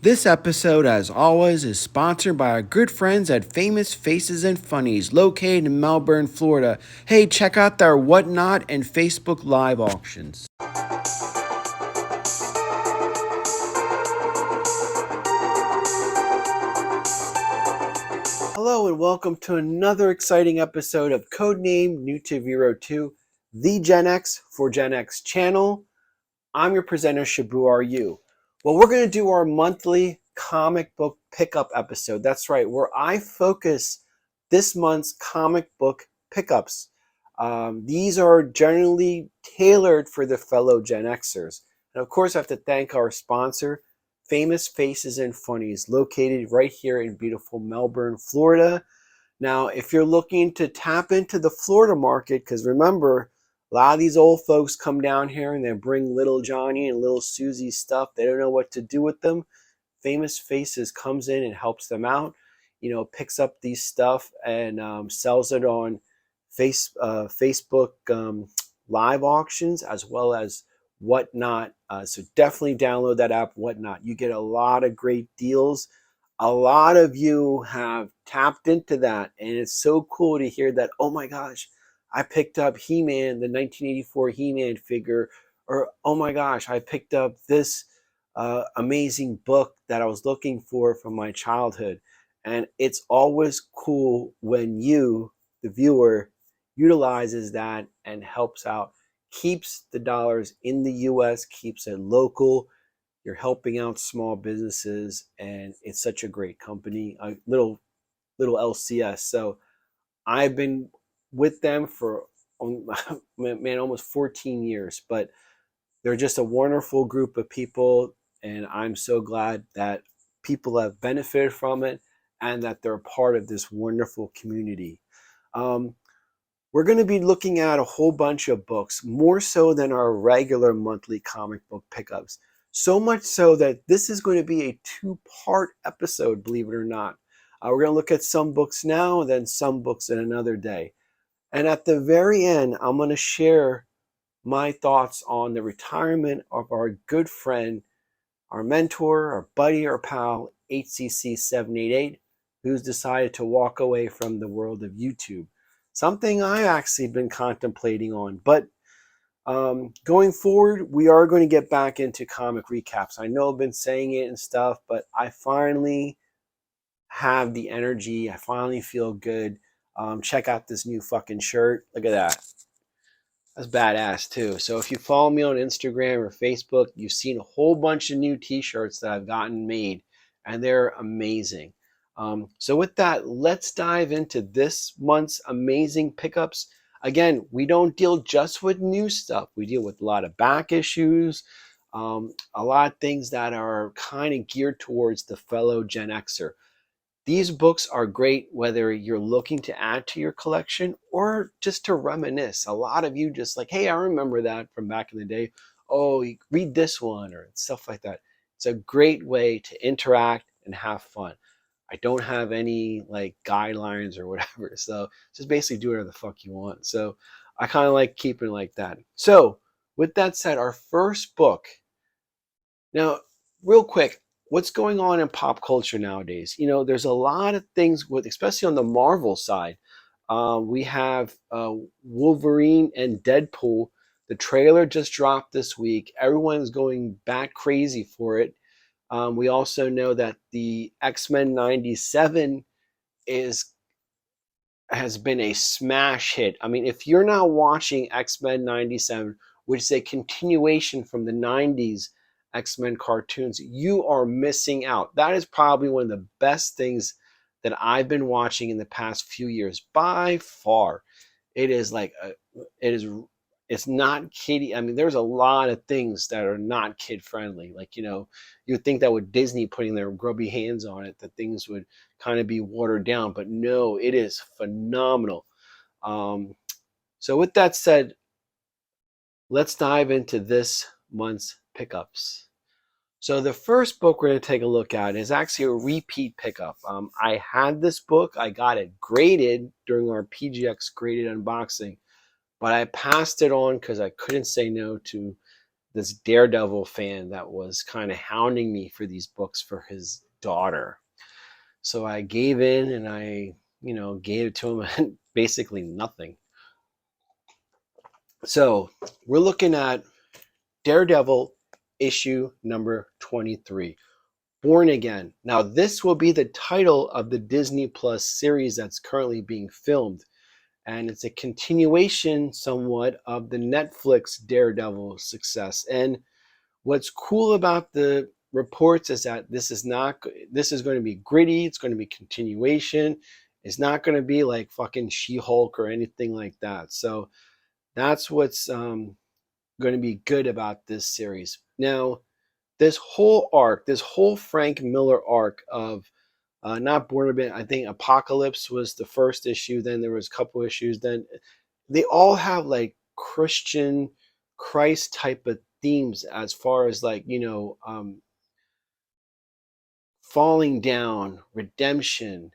This episode, as always, is sponsored by our good friends at Famous Faces and Funnies, located in Melbourne, Florida. Hey, check out their Whatnot and Facebook Live auctions. Hello and welcome to another exciting episode of Codename New to Vero 2, the Gen X for Gen X channel. I'm your presenter, Shabu Are You. Well, we're going to do our monthly comic book pickup episode. That's right, where I focus this month's comic book pickups. These are generally tailored for the fellow Gen Xers. And of course, I have to thank our sponsor, Famous Faces and Funnies, located right here in beautiful Melbourne, Florida. Now, if you're looking to tap into the Florida market, because remember, a lot of these old folks come down here and they bring little Johnny and little Susie stuff. They don't know what to do with them. Famous Faces comes in and helps them out, picks up these stuff and sells it on Facebook live auctions as well as Whatnot. So definitely download that app, Whatnot. You get a lot of great deals. A lot of you have tapped into that, and it's so cool to hear that, oh my gosh, I picked up He-Man, the 1984 He-Man figure, or oh my gosh, I picked up this amazing book that I was looking for from my childhood. And it's always cool when you, the viewer, utilizes that and helps out, keeps the dollars in the US, keeps it local. You're helping out small businesses, and it's such a great company, a little LCS. So I've been with them for man almost 14 years, but they're just a wonderful group of people, and I'm so glad that people have benefited from it and that they're a part of this wonderful community. Um, we're going to be looking at a whole bunch of books, more so than our regular monthly comic book pickups. So much so that this is going to be a two-part episode, believe it or not. We're going to look at some books now and then some books in another day. And at the very end, I'm going to share my thoughts on the retirement of our good friend, our mentor, our buddy, our pal, HCC788, who's decided to walk away from the world of YouTube. Something I actually been contemplating on. But going forward, we are going to get back into comic recaps. I know I've been saying it and stuff, but I finally have the energy. I finally feel good. Check out this new fucking shirt. Look at that. That's badass too. So if you follow me on Instagram or Facebook, you've seen a whole bunch of new t-shirts that I've gotten made, and they're amazing. So with that, let's dive into this month's amazing pickups. Again, we don't deal just with new stuff. We deal with a lot of back issues, a lot of things that are kind of geared towards the fellow Gen Xer. These books are great whether you're looking to add to your collection or just to reminisce. A lot of you just like, hey, I remember that from back in the day. Oh, you read this one or stuff like that. It's a great way to interact and have fun. I don't have any like guidelines or whatever. So just basically do whatever the fuck you want. So I kind of like keeping it like that. So with that said, our first book. Now, real quick, what's going on in pop culture nowadays? There's a lot of things with, especially on the Marvel side. We have Wolverine and Deadpool. The trailer just dropped this week. Everyone's going bat crazy for it. We also know that the X-Men 97 is has been a smash hit. I mean, if you're now watching X-Men 97, which is a continuation from the 90s X-Men cartoons, you are missing out. That is probably one of the best things that I've been watching in the past few years by far. It is like it's not kiddie. I mean, there's a lot of things that are not kid friendly. Like, you'd think that with Disney putting their grubby hands on it, that things would kind of be watered down, but no, it is phenomenal. So with that said, let's dive into this month's pickups. So the first book we're going to take a look at is actually a repeat pickup. I had this book. I got it graded during our PGX graded unboxing, but I passed it on because I couldn't say no to this Daredevil fan that was kind of hounding me for these books for his daughter. So I gave in and I, gave it to him and basically nothing. So we're looking at Daredevil issue number 23, Born Again. Now, this will be the title of the Disney Plus series that's currently being filmed. And it's a continuation somewhat of the Netflix Daredevil success. And what's cool about the reports is that this is going to be gritty. It's going to be continuation. It's not going to be like fucking She-Hulk or anything like that. So that's what's going to be good about this series. Now, this whole Frank Miller arc of not Born Again, I think Apocalypse was the first issue. Then there was a couple issues. Then they all have like Christian Christ type of themes as far as like, falling down, redemption.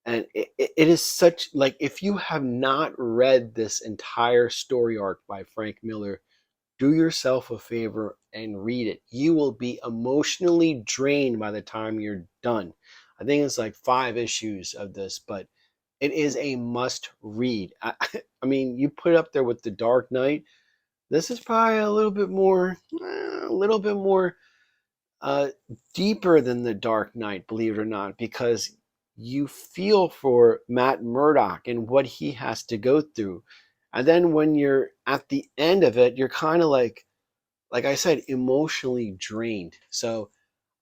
And it is such, like, if you have not read this entire story arc by Frank Miller, do yourself a favor and read it. You will be emotionally drained by the time you're done. I think it's like 5 issues of this, but it is a must read. I mean, you put it up there with The Dark Knight. This is probably a little bit more deeper than The Dark Knight, believe it or not, because you feel for Matt Murdock and what he has to go through. And then when you're at the end of it, you're kind of like I said, emotionally drained. So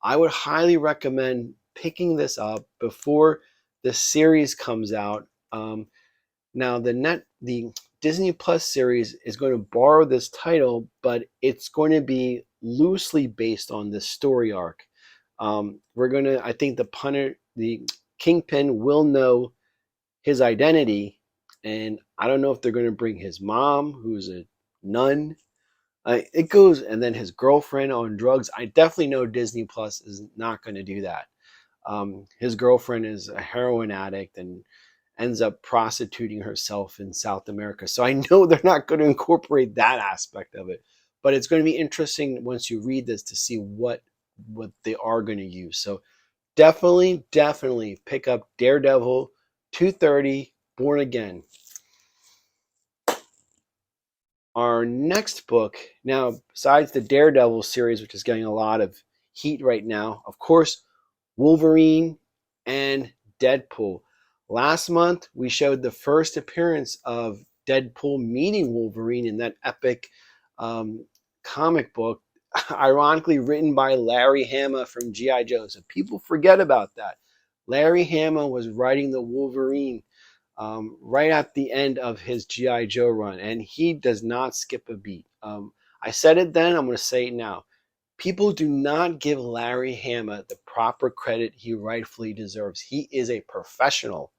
I would highly recommend picking this up before the series comes out. Now the Disney Plus series is going to borrow this title, but it's going to be loosely based on this story arc. I think the Kingpin will know his identity, and I don't know if they're going to bring his mom, who's a nun. It goes, and then his girlfriend on drugs. I definitely know Disney Plus is not going to do that. His girlfriend is a heroin addict and ends up prostituting herself in South America. So I know they're not going to incorporate that aspect of it. But it's going to be interesting once you read this to see what they are going to use. So definitely pick up Daredevil 230 Born Again. Our next book, now, besides the Daredevil series, which is getting a lot of heat right now, of course, Wolverine and Deadpool. Last month, we showed the first appearance of Deadpool meeting Wolverine in that epic comic book, ironically written by Larry Hama from GIJoe. So people forget about that. Larry Hama was writing the Wolverine right at the end of his GIJoe run, and he does not skip a beat. I said it then, I'm going to say it now. People do not give Larry Hama the proper credit he rightfully deserves. He is a professional,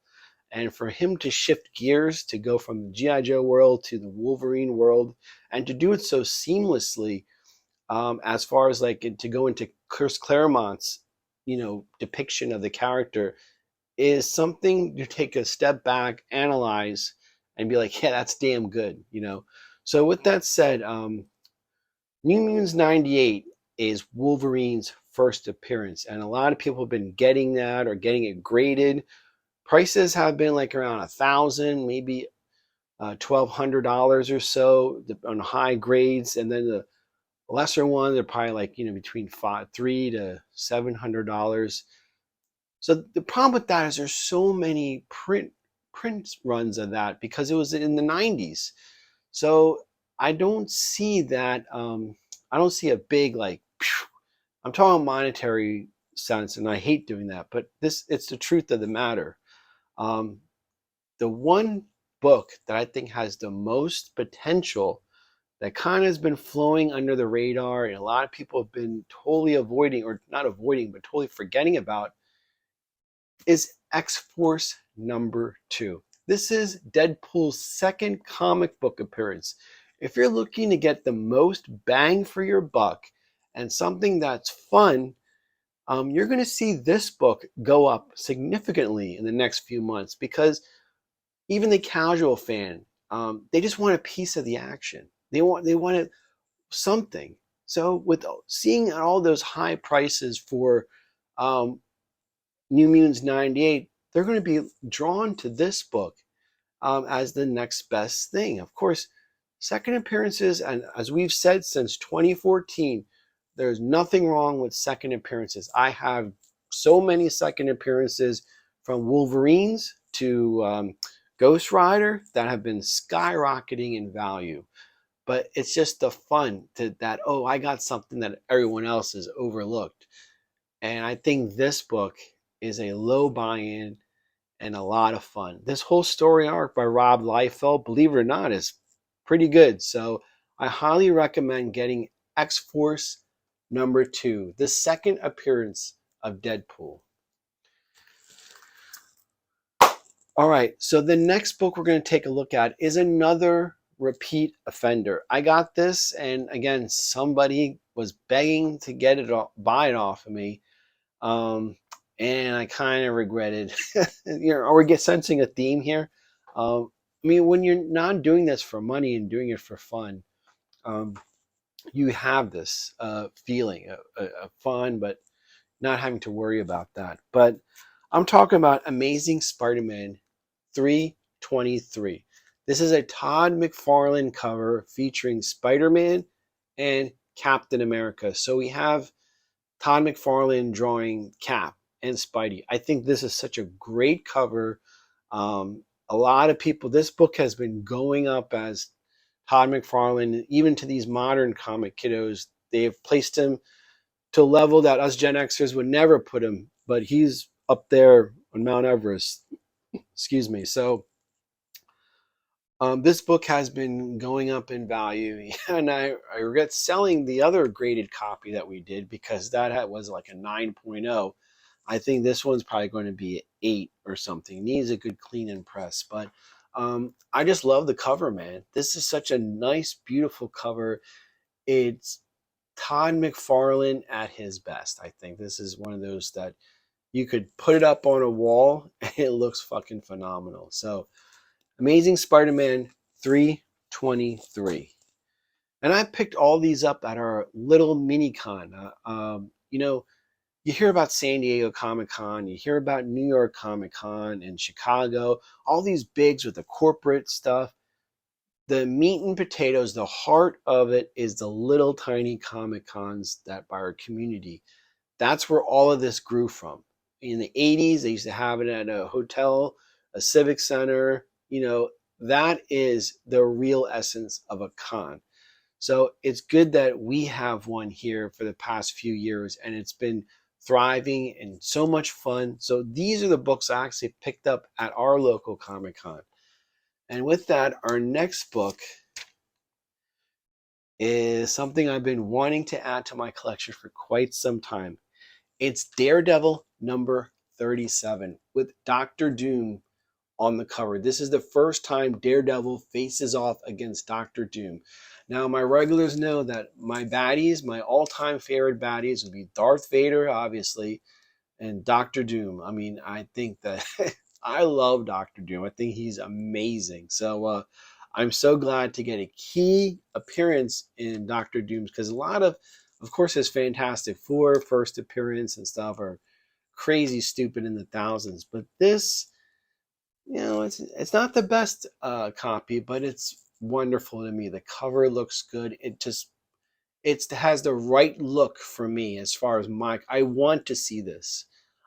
and for him to shift gears to go from the GIJoe world to the Wolverine world, and to do it so seamlessly, as far as like to go into Chris Claremont's depiction of the character, is something to take a step back, analyze, and be like, yeah, that's damn good, So with that said, New Mutants 98 is Wolverine's first appearance, and a lot of people have been getting that or getting it graded. Prices have been like around $1,000, maybe $1,200 or so on high grades, and then the lesser ones are probably like between $300 to $700. So the problem with that is there's so many print runs of that because it was in the 90s. So I don't see that. I don't see a big like. I'm talking monetary sense, and I hate doing that, but it's the truth of the matter. The one book that I think has the most potential that kind of has been flowing under the radar, and a lot of people have been totally avoiding, or not avoiding, but totally forgetting about, is X-Force number 2. This is Deadpool's second comic book appearance. If you're looking to get the most bang for your buck and something that's fun, you're going to see this book go up significantly in the next few months, because even the casual fan, they just want a piece of the action. They want something. So with seeing all those high prices for New Mutants 98, they're going to be drawn to this book as the next best thing. Of course, second appearances, and as we've said since 2014, there's nothing wrong with second appearances. I have so many second appearances from Wolverines to Ghost Rider that have been skyrocketing in value. But it's just the fun that, oh, I got something that everyone else has overlooked. And I think this book is a low buy-in and a lot of fun. This whole story arc by Rob Liefeld, believe it or not, is pretty good. So I highly recommend getting X-Force #2, the second appearance of Deadpool. All right, so the next book we're going to take a look at is another repeat offender. I got this, and again, somebody was begging to get it, buy it off of me. And I kind of regretted, are we sensing a theme here? I mean, when you're not doing this for money and doing it for fun, you have this feeling of fun, but not having to worry about that. But I'm talking about Amazing Spider-Man 323. This is a Todd McFarlane cover featuring Spider-Man and Captain America. So we have Todd McFarlane drawing Cap and Spidey. I think this is such a great cover. A lot of people, this book has been going up as Todd McFarlane, even to these modern comic kiddos, they have placed him to a level that us Gen Xers would never put him, but he's up there on Mount Everest. Excuse me. So this book has been going up in value, and I regret selling the other graded copy that we did because that was like a 9.0. I think this one's probably going to be an 8 or something. It needs a good clean and press, but I just love the cover, man. This is such a nice, beautiful cover. It's Todd McFarlane at his best. I think this is one of those that you could put it up on a wall and it looks fucking phenomenal. So Amazing Spider-Man 323. And I picked all these up at our little mini con. You hear about San Diego Comic-Con, you hear about New York Comic-Con and Chicago, all these bigs with the corporate stuff. The meat and potatoes, the heart of it is the little tiny Comic-Cons that by our community. That's where all of this grew from. In the 80s, they used to have it at a hotel, a civic center. That is the real essence of a con. So it's good that we have one here for the past few years, and it's been thriving and so much fun. So these are the books I actually picked up at our local Comic-Con. And with that, our next book is something I've been wanting to add to my collection for quite some time. It's Daredevil #37 with Dr. Doom on the cover. This is the first time Daredevil faces off against Dr. Doom. Now, my regulars know that my baddies, my all-time favorite baddies would be Darth Vader, obviously, and Dr. Doom. I mean, I think that I love Dr. Doom. I think he's amazing. So I'm so glad to get a key appearance in Dr. Doom's, because a lot of course, his Fantastic Four first appearance and stuff are crazy stupid in the thousands. But this, it's not the best copy, but it's wonderful to me. The cover looks good. It has the right look for me as far as I want to see this.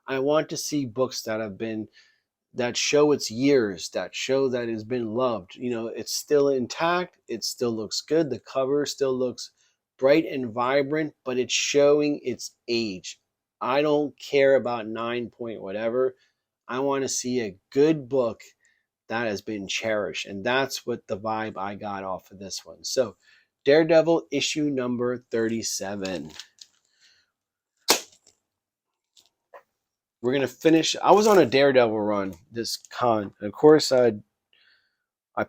I want to see books that show its years, that show that it's been loved. It's still intact. It still looks good. The cover still looks bright and vibrant, but it's showing its age. I don't care about 9 point whatever. I want to see a good book that has been cherished. And that's what the vibe I got off of this one. So Daredevil issue #37. We're going to finish. I was on a Daredevil run this con. Of course, I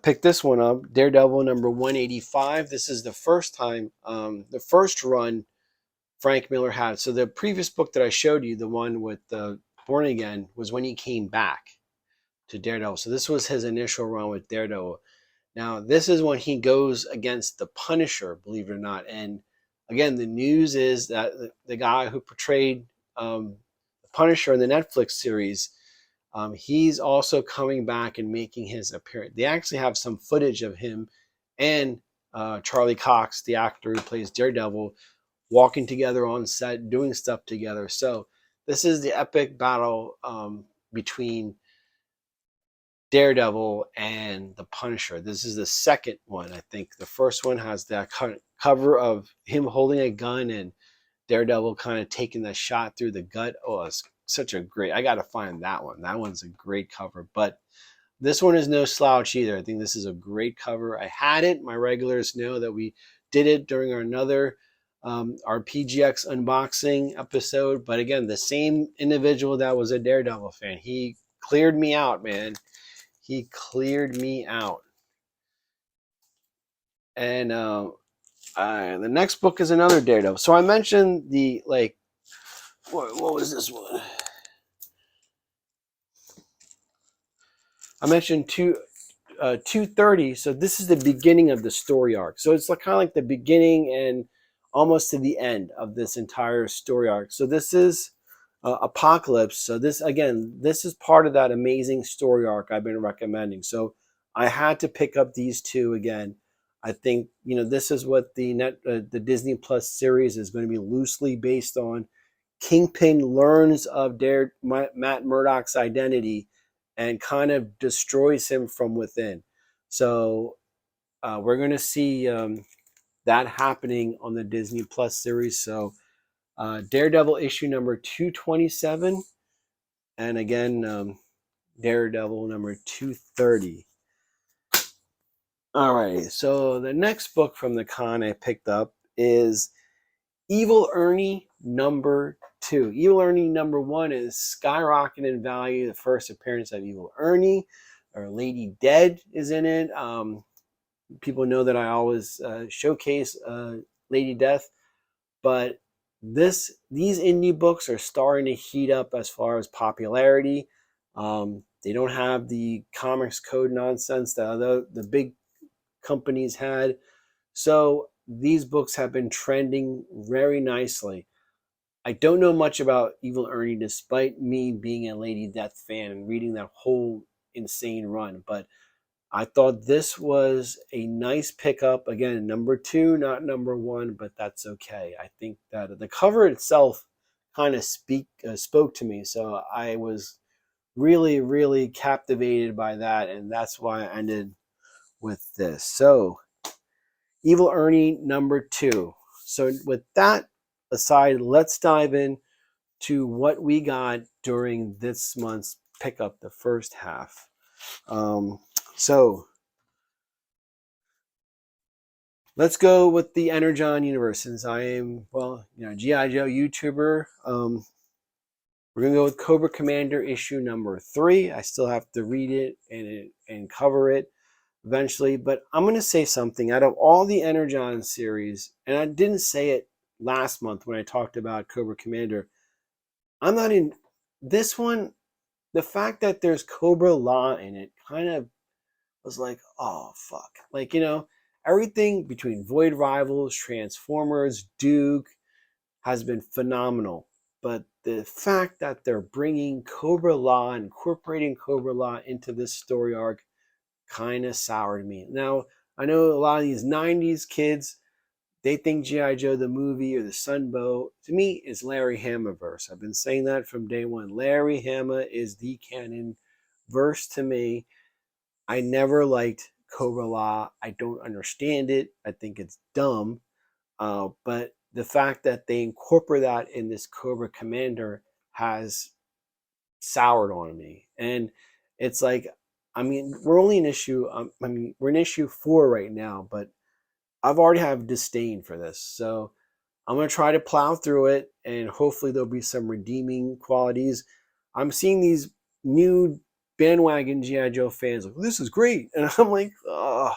picked this one up, Daredevil #185. This is the first time, the first run Frank Miller had. So the previous book that I showed you, the one with Born Again, was when he came back to Daredevil. So this was his initial run with Daredevil. Now, this is when he goes against the Punisher, believe it or not. And again, the news is that the guy who portrayed the Punisher in the Netflix series, he's also coming back and making his appearance. They actually have some footage of him and Charlie Cox, the actor who plays Daredevil, walking together on set, doing stuff together. So this is the epic battle between Daredevil and the Punisher. This is the second one, I think. The first one has that cover of him holding a gun and Daredevil kind of taking the shot through the gut. Oh, it's such a great. I got to find that one. That one's a great cover. But this one is no slouch either. I think this is a great cover. I had it. My regulars know that we did it during our PGX unboxing episode. But again, the same individual that was a Daredevil fan, he cleared me out, man. He cleared me out. And the next book is another Daredevil. So I mentioned the, like, what was this one? I mentioned 230. So this is the beginning of the story arc. So it's like, kind of like the beginning and almost to the end of this entire story arc. So this is Apocalypse. So this, again, this is part of that amazing story arc I've been recommending. So I had to pick up these two again. I think, this is what the Disney Plus series is going to be loosely based on. Kingpin learns of Matt Murdock's identity and kind of destroys him from within. So we're going to see that happening on the Disney Plus series. So Daredevil issue number 227, and again, Daredevil number 230. All right, so the next book from the con I picked up is Evil Ernie number 2. Evil Ernie number 1 is skyrocketing in value. The first appearance of Evil Ernie, or Lady Dead, is in it. People know that I always showcase Lady Death, but these indie books are starting to heat up as far as popularity. They don't have the Comics Code nonsense that the big companies had. So these books have been trending very nicely. I don't know much about Evil Ernie, despite me being a Lady Death fan and reading that whole insane run. But I thought this was a nice pickup. Again, number 2, not number 1, but that's okay. I think that the cover itself kind of spoke to me. So I was really, really captivated by that. And that's why I ended with this. So Evil Ernie number 2. So with that aside, let's dive in to what we got during this month's pickup, the first half. So let's go with the Energon universe. Since I am, GIJoe YouTuber, we're gonna go with Cobra Commander issue number 3. I still have to read it and cover it eventually, but I'm going to say something. Out of all the Energon series, and I didn't say it last month when I talked about Cobra Commander, I'm not in this one. The fact that there's Cobra Law in it kind of was like, oh, fuck. Like, everything between Void Rivals, Transformers, Duke has been phenomenal. But the fact that they're bringing Cobra Law, incorporating Cobra Law into this story arc, kind of soured me. Now, I know a lot of these 90s kids, they think G.I. Joe the movie or the Sunbow, to me, is Larry Hamaverse. I've been saying that from day one. Larry Hama is the canon verse to me. I never liked Cobra Law. I don't understand it. I think it's dumb. But the fact that they incorporate that in this Cobra Commander has soured on me. And it's like, we're only in issue, we're in issue 4 right now, but I've already have disdain for this. So I'm going to try to plow through it, and hopefully there'll be some redeeming qualities. I'm seeing these new bandwagon G.I. Joe fans like, this is great. And I'm like, oh,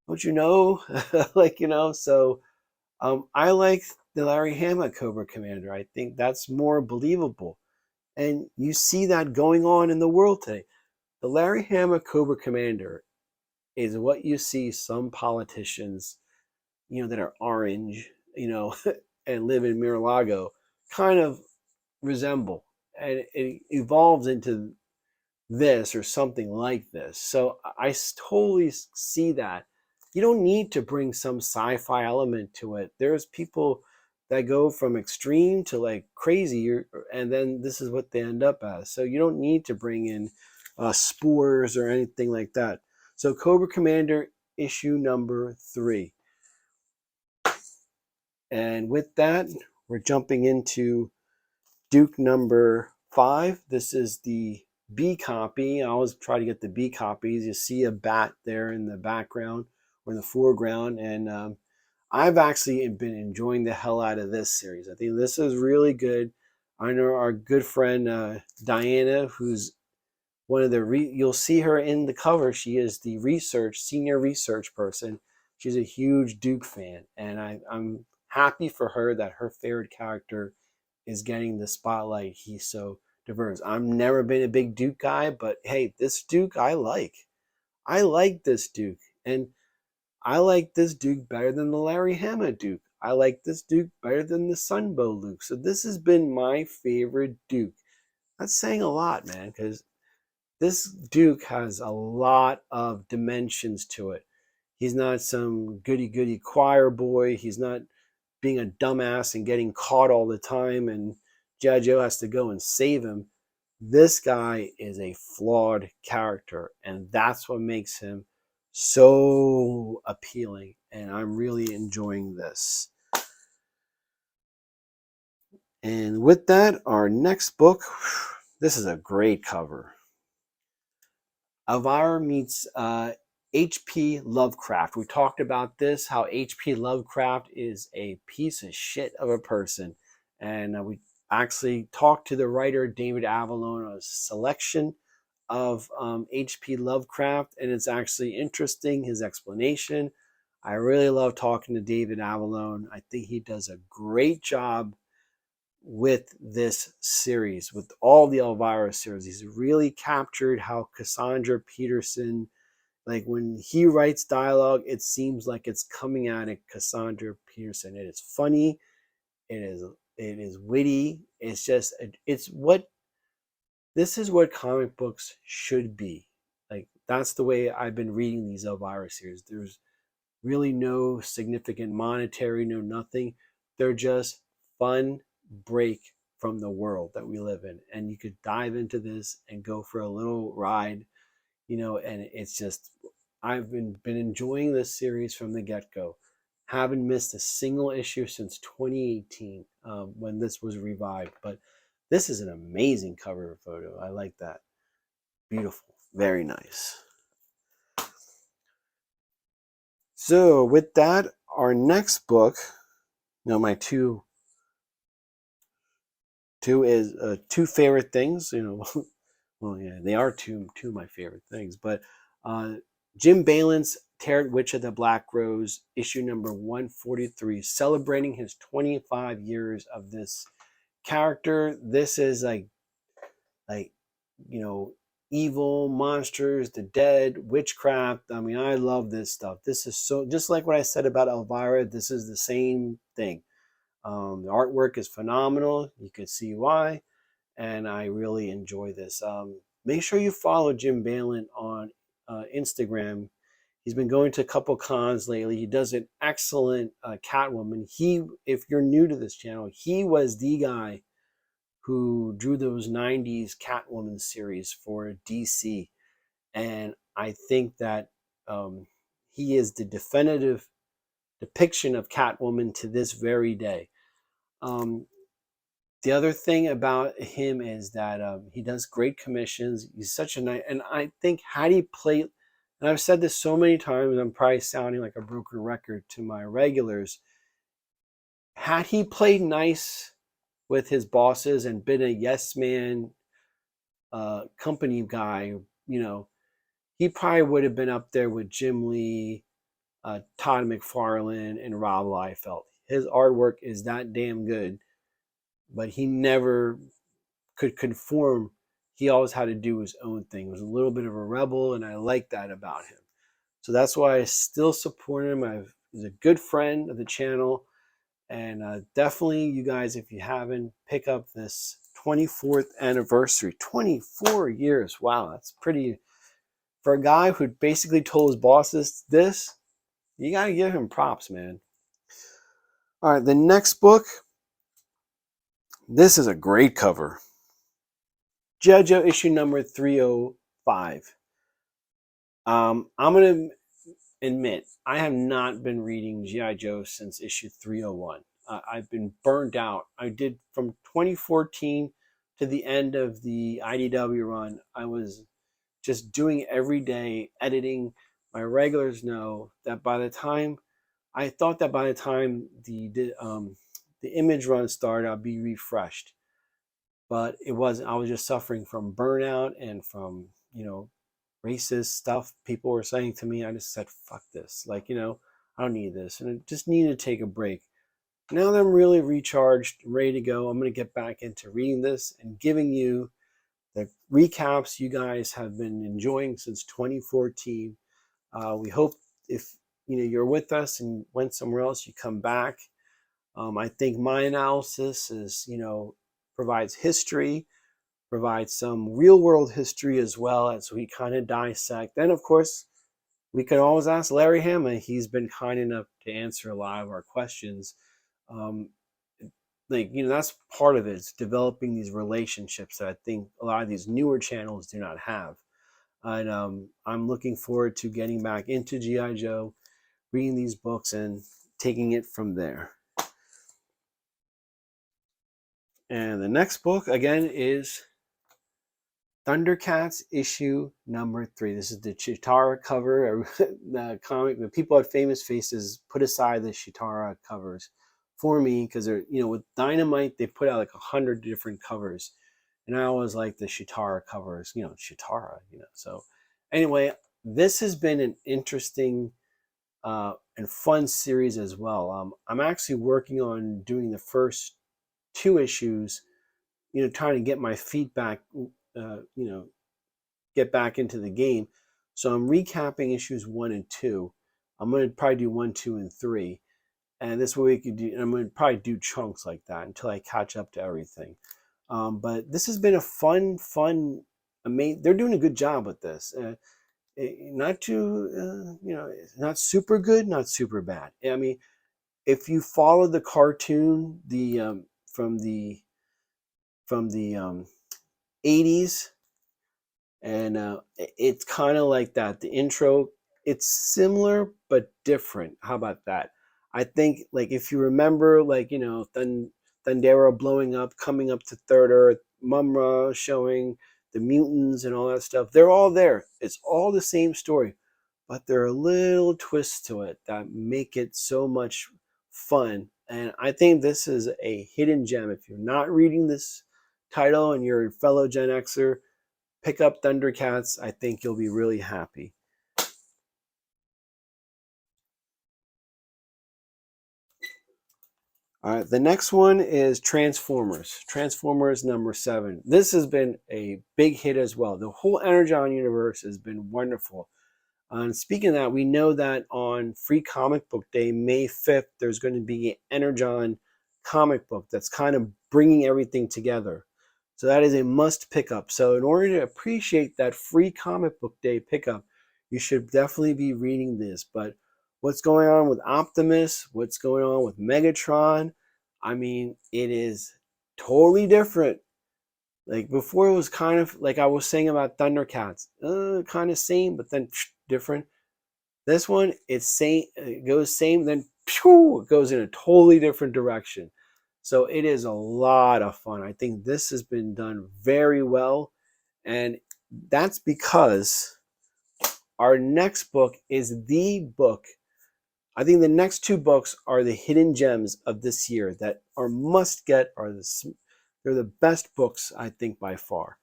don't you know? So I like the Larry Hama Cobra Commander. I think that's more believable. And you see that going on in the world today. The Larry Hama Cobra Commander is what you see some politicians, that are orange, and live in Mar-a-Lago kind of resemble. And it evolves into this or something like this. So I totally see that. You don't need to bring some sci-fi element to it. There's people that go from extreme to like crazy, and then this is what they end up as. So you don't need to bring in spores or anything like that. So Cobra Commander issue number 3. And with that, we're jumping into Duke number 5. This is the B copy. I always try to get the B copies. You see a bat there in the background or in the foreground. And I've actually been enjoying the hell out of this series. I think this is really good. I know our good friend Diana, who's one of the you'll see her in the cover. She is the senior research person. She's a huge Duke fan, and I'm happy for her that her favorite character is getting the spotlight. He's so diverse. I've never been a big Duke guy, but hey, this Duke I like. I like this Duke, and I like this Duke better than the Larry Hama Duke. I like this Duke better than the Sunbow Luke. So this has been my favorite Duke. That's saying a lot, man, because this Duke has a lot of dimensions to it. He's not some goody-goody choir boy. He's not being a dumbass and getting caught all the time and GIJoe has to go and save him. This guy is a flawed character, and that's what makes him so appealing, and I'm really enjoying this. And with that, our next book, this is a great cover. Elvira meets H.P. Lovecraft. We talked about this, how H.P. Lovecraft is a piece of shit of a person. And we actually talked to the writer David Avallone, a selection of H.P. Lovecraft, and it's actually interesting, his explanation. I really love talking to David Avallone. I think he does a great job with this series, with all the Elvira series. He's really captured how Cassandra Peterson, like when he writes dialogue, it seems like it's coming out of Cassandra Peterson. It is funny, it is witty. It's just this is what comic books should be. Like that's the way I've been reading these Elvira series. There's really no significant monetary, no nothing. They're just fun break from the world that we live in, and you could dive into this and go for a little ride, and it's just I've been enjoying this series from the get-go. Haven't missed a single issue since 2018 when this was revived. But this is an amazing cover photo. I like that. Beautiful, very nice. So with that, our next book, my two is two favorite things. Well, yeah, they are two of my favorite things. But Jim Balin's Tarot Witch of the Black Rose, issue number 143, celebrating his 25 years of this character. This is like evil monsters, the dead, witchcraft. I mean, I love this stuff. This is so, just like what I said about Elvira, this is the same thing. The artwork is phenomenal. You can see why. And I really enjoy this. Make sure you follow Jim Balin on Instagram. He's been going to a couple cons lately. He does an excellent Catwoman. If you're new to this channel, he was the guy who drew those 90s Catwoman series for DC. And I think that he is the definitive depiction of Catwoman to this very day. The other thing about him is that he does great commissions. He's such a nice, and I think had he played, and I've said this so many times, I'm probably sounding like a broken record to my regulars. Had he played nice with his bosses and been a yes man company guy, he probably would have been up there with Jim Lee, Todd McFarlane, and Rob Liefeld. His artwork is that damn good, but he never could conform. He always had to do his own thing. He was a little bit of a rebel, and I like that about him. So that's why I still support him. He's a good friend of the channel, And definitely, you guys, if you haven't, pick up this 24th anniversary. 24 years. Wow, that's pretty. For a guy who basically told his bosses this, you got to give him props, man. All right, the next book. This is a great cover. GIJoe issue number 305. I'm going to admit, I have not been reading GIJoe since issue 301. I've been burned out. I did from 2014 to the end of the IDW run. I was just doing every day, editing. My regulars know that by the time, I thought that by the time the image run started, I'd be refreshed. But it wasn't. I was just suffering from burnout and from, racist stuff people were saying to me. I just said, fuck this. Like, I don't need this. And I just needed to take a break. Now that I'm really recharged, ready to go, I'm going to get back into reading this and giving you the recaps you guys have been enjoying since 2014. We hope if you're with us and went somewhere else, you come back. I think my analysis is, provides history, provides some real world history as well as we kind of dissect. Then, of course, we can always ask Larry Hama. He's been kind enough to answer a lot of our questions. That's part of it. It's developing these relationships that I think a lot of these newer channels do not have. And I'm looking forward to getting back into GIJoe, reading these books, and taking it from there. And the next book, again, is Thundercats issue number 3. This is the Chitara cover. The comic, the people at Famous Faces put aside the Chitara covers for me because they're, with Dynamite, they put out like 100 different covers. And I always like the Chitara covers, Chitara, So anyway, this has been an interesting and fun series as well. I'm actually working on doing the first 2 issues, trying to get my feedback, get back into the game. So I'm recapping issues 1 and 2. I'm going to probably do 1, 2, and 3. And this way we could do, and I'm going to probably do chunks like that until I catch up to everything. But this has been a fun, amazing. They're doing a good job with this. Not too, not super good, not super bad. I mean, if you follow the cartoon, from the 80s, and it's kind of like that. The intro, it's similar but different. How about that? I think, like, if you remember, like, Thundera blowing up, coming up to Third Earth, Mumra showing the mutants and all that stuff, they're all there. It's all the same story, but there are little twists to it that make it so much fun. And I think this is a hidden gem. If you're not reading this title and you're a fellow Gen Xer, pick up Thundercats. I think you'll be really happy. All right, the next one is Transformers. Transformers number 7. This has been a big hit as well. The whole Energon universe has been wonderful. And speaking of that, we know that on Free Comic Book Day, May 5th, there's going to be an Energon comic book that's kind of bringing everything together. So that is a must pick up. So in order to appreciate that Free Comic Book Day pickup, you should definitely be reading this. But what's going on with Optimus, what's going on with Megatron, I mean, it is totally different. Like before, it was kind of like I was saying about Thundercats, kind of same, but then different. This one, it's same, it goes same, then it goes in a totally different direction. So it is a lot of fun. I think this has been done very well, and that's because our next book is the book. I think the next 2 books are the hidden gems of this year that are must get. They're the best books, I think, by far.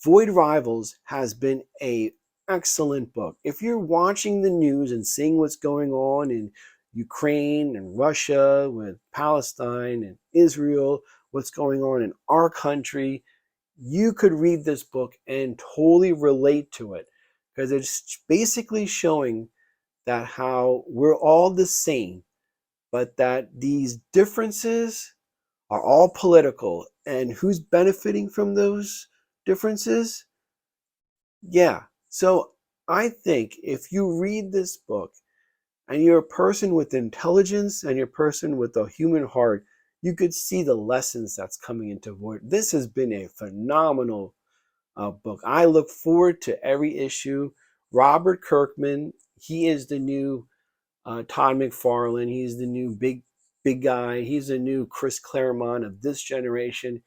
Void Rivals has been an excellent book. If you're watching the news and seeing what's going on in Ukraine and Russia with Palestine and Israel, what's going on in our country, you could read this book and totally relate to it, because it's basically showing that how we're all the same, but that these differences are all political. And who's benefiting from those differences? Yeah. So I think if you read this book and you're a person with intelligence and you're a person with a human heart, you could see the lessons that's coming into void. This has been a phenomenal book. I look forward to every issue. Robert Kirkman, he is the new Todd McFarlane. He's the new big guy. He's the new Chris Claremont of this generation,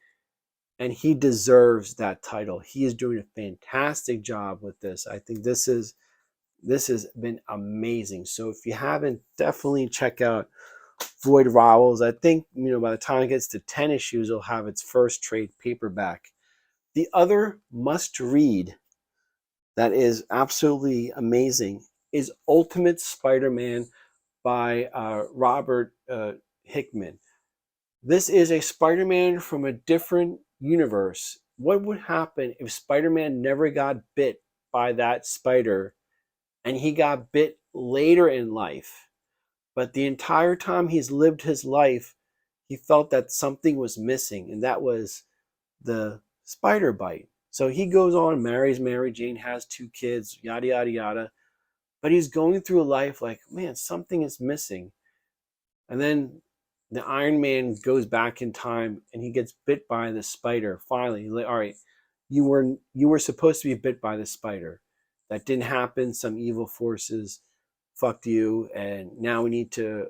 and he deserves that title. He is doing a fantastic job with this. I think this has been amazing. So if you haven't, definitely check out Void Rivals. I think by the time it gets to 10 issues, it'll have its first trade paperback. The other must read that is absolutely amazing is Ultimate Spider-Man by Robert Hickman. This is a Spider-Man from a different universe. What would happen if Spider-Man never got bit by that spider and he got bit later in life? But the entire time he's lived his life, he felt that something was missing, and that was the spider bite. So he goes on, marries Mary Jane, has 2 kids, yada, yada, yada. But he's going through life like, man, something is missing. And then the Iron Man goes back in time and he gets bit by the spider. Finally, he's like, all right, you were supposed to be bit by the spider. That didn't happen. Some evil forces fucked you, and now we need to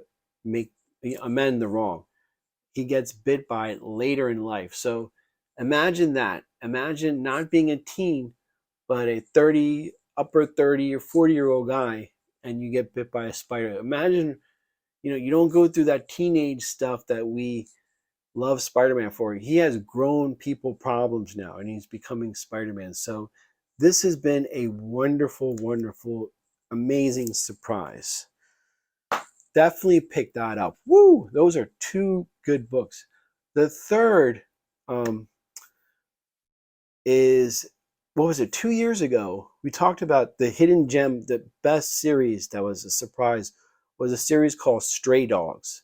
amend the wrong. He gets bit by it later in life. So imagine that. Imagine not being a teen, but a upper 30 or 40-year-old guy, and you get bit by a spider. Imagine, you don't go through that teenage stuff that we love Spider-Man for. He has grown people problems now, and he's becoming Spider-Man. So this has been a wonderful, wonderful, amazing surprise. Definitely pick that up. Woo! Those are 2 good books. The third is, what was it, 2 years ago, we talked about the hidden gem, the best series that was a surprise, was a series called Stray Dogs.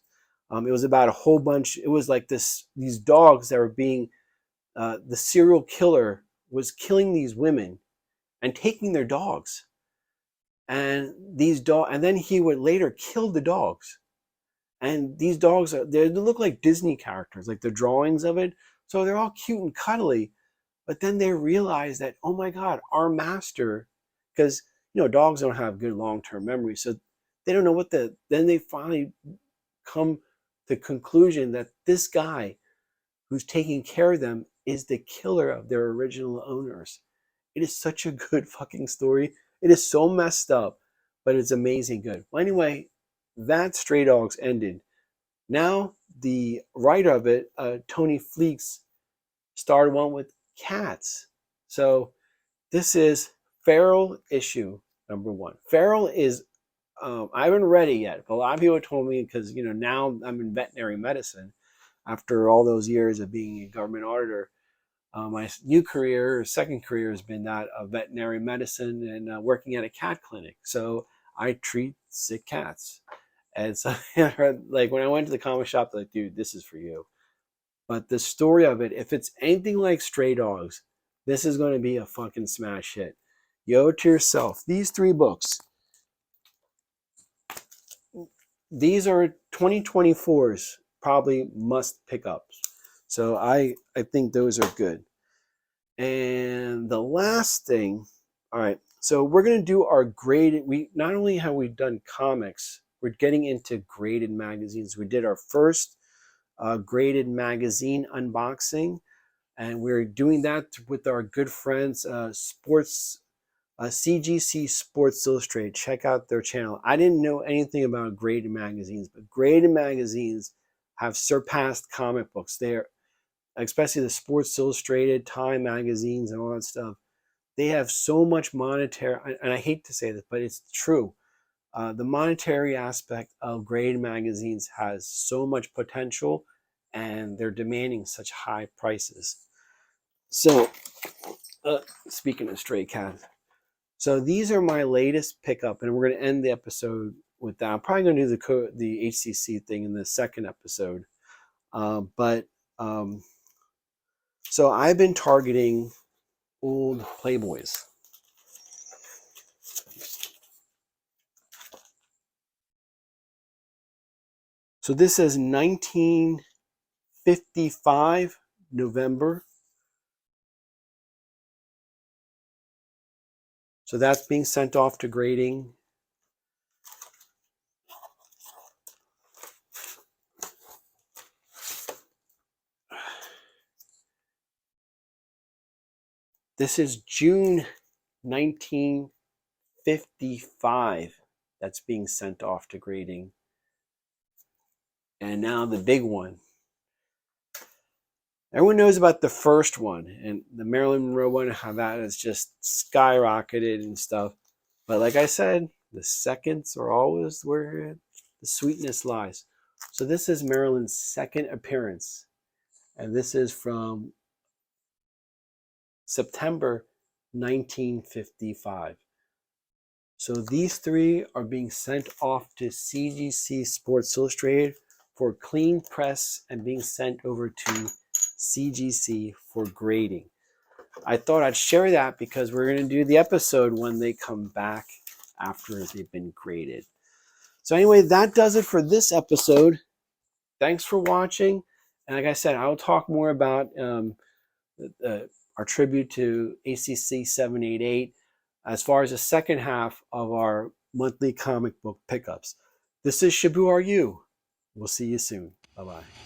It was about a whole bunch, it was like these dogs that were being, the serial killer was killing these women and taking their dogs. And then he would later kill the dogs. And these dogs, they look like Disney characters, like the drawings of it. So they're all cute and cuddly. But then they realize that, oh my God, our master, because, dogs don't have good long-term memory. So they don't know then they finally come to the conclusion that this guy who's taking care of them is the killer of their original owners. It is such a good fucking story. It is so messed up, but it's amazing good. Well, anyway, that Stray Dogs ended. Now the writer of it, Tony Fleecs, started one with cats. So this is Feral issue number 1. Feral is, I haven't read it yet, but a lot of people told me, because now I'm in veterinary medicine after all those years of being a government auditor. My new career, second career, has been that of veterinary medicine and working at a cat clinic. So I treat sick cats. And so, like, when I went to the comic shop, they're like, dude, this is for you. But the story of it, if it's anything like Stray Dogs, this is going to be a fucking smash hit. You owe it to yourself. These 3 books, these are 2024's probably must pick ups. So I think those are good. And the last thing, all right, so we're going to do our graded, not only have we done comics, we're getting into graded magazines. We did our first graded magazine unboxing, and we're doing that with our good friends, CGC Sports Illustrated. Check out their channel. I didn't know anything about graded magazines, but graded magazines have surpassed comic books. They're, especially the Sports Illustrated, Time magazines, and all that stuff. They have so much monetary, and I hate to say this, but it's true. The monetary aspect of graded magazines has so much potential, and they're demanding such high prices. So, speaking of stray cats, so these are my latest pickup, and we're going to end the episode with that. I'm probably going to do the HCC thing in the second episode. So I've been targeting old Playboys. So this is 1955 November. So that's being sent off to grading. This is June 1955 that's being sent off to grading. And now the big one. Everyone knows about the first one and the Marilyn Monroe one, how that has just skyrocketed and stuff. But like I said, the seconds are always where the sweetness lies. So this is Marilyn's second appearance. And this is from September 1955. So these three are being sent off to CGC Sports Illustrated for clean press and being sent over to CGC for grading. I thought I'd share that because we're going to do the episode when they come back after they've been graded. So anyway, that does it for this episode. Thanks for watching. And like I said, I'll talk more about our tribute to ACC 788 as far as the second half of our monthly comic book pickups. This is GIJoe. We'll see you soon. Bye-bye.